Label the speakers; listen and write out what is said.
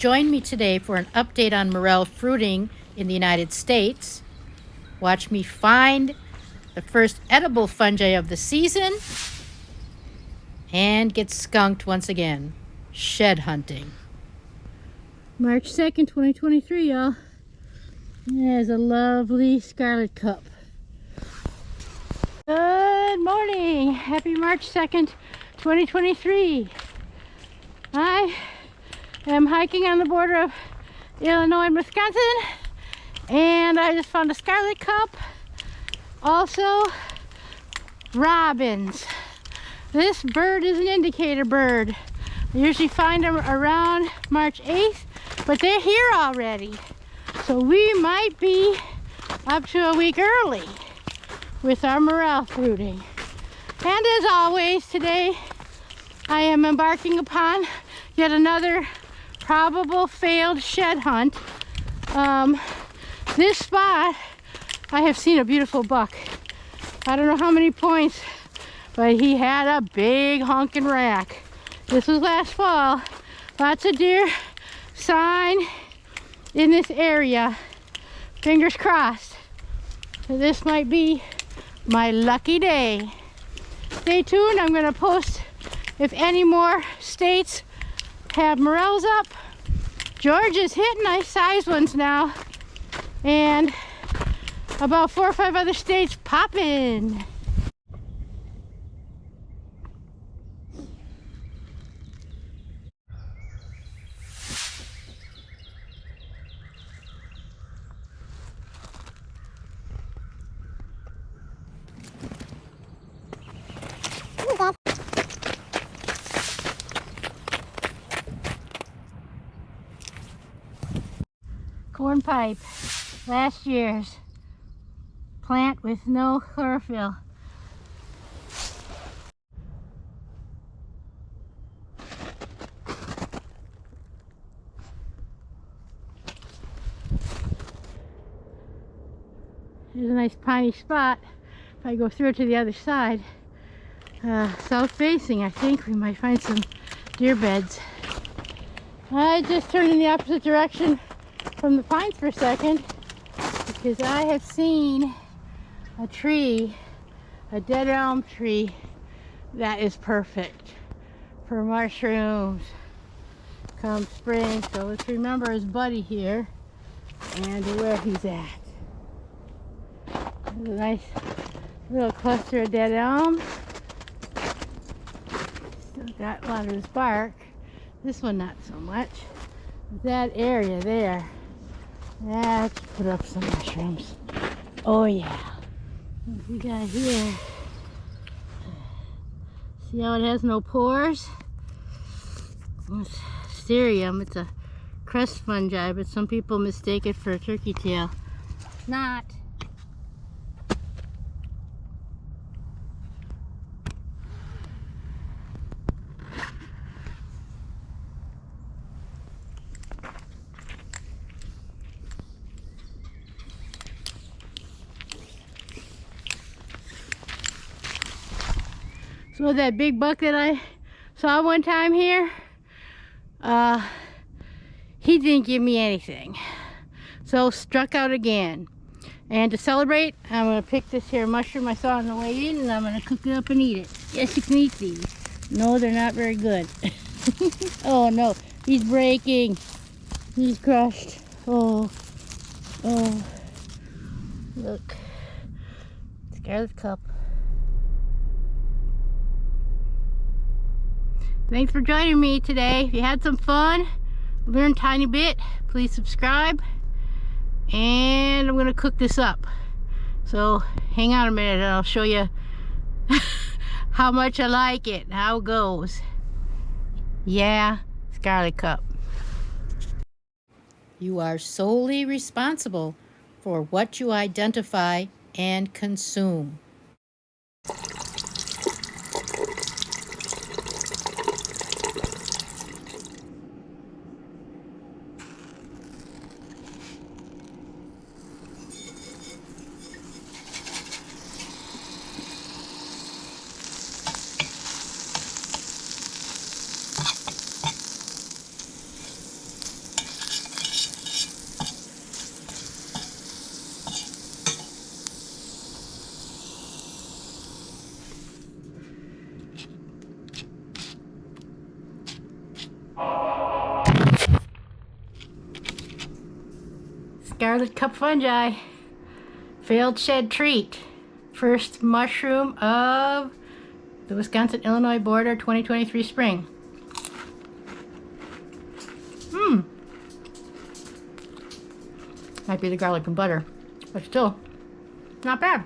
Speaker 1: join me today for an update on morel fruiting in the United States. Watch me find the first edible fungi of the season and get skunked once again. Shed hunting. March 2nd, 2023, y'all. There's a lovely scarlet cup. Good morning. Happy March 2nd, 2023. I am hiking on the border of Illinois and Wisconsin, and I just found a scarlet cup. Also, robins. This bird is an indicator bird. I usually find them around March 8th, but they're here already. So we might be up to a week early with our morel fruiting. And as always, today I am embarking upon yet another probable failed shed hunt. This spot, I have seen a beautiful buck. I don't know how many points, but he had a big honking rack. This was last fall. Lots of deer sign in this area. Fingers crossed. So this might be my lucky day. Stay tuned. I'm going to post if any more states have morels up. Georgia's hitting nice sized ones now, and about 4 or 5 other states popping. Corn pipe, last year's plant with no chlorophyll. There's a nice piney spot. If I go through it to the other side, south facing, I think we might find some deer beds. I just turned in the opposite direction from the pines for a second because I have seen a tree, a dead elm tree, that is perfect for mushrooms come spring. So let's remember his buddy here and where he's at. There's a nice little cluster of dead elm. Still got a lot of his bark. This one not so much. That area there, let's put up some mushrooms. Oh yeah. What we got here? See how it has no pores? It's Cerium. It's a crust fungi, but some people mistake it for a turkey tail. It's not. So that big buck that I saw one time here, he didn't give me anything. So struck out again. And to celebrate, I'm going to pick this here mushroom I saw on the way in, and I'm going to cook it up and eat it. Yes, you can eat these. No, they're not very good. Oh no, he's breaking. He's crushed. Oh, oh, look. Scarlet cup. Thanks for joining me today. If you had some fun, learned a tiny bit, please subscribe. And I'm going to cook this up. So hang on a minute and I'll show you how much I like it, how it goes. Yeah, scarlet cup. You are solely responsible for what you identify and consume. Scarlet cup fungi. Failed shed treat. First mushroom of the Wisconsin-Illinois border 2023 spring. Might be the garlic and butter, but still, not bad.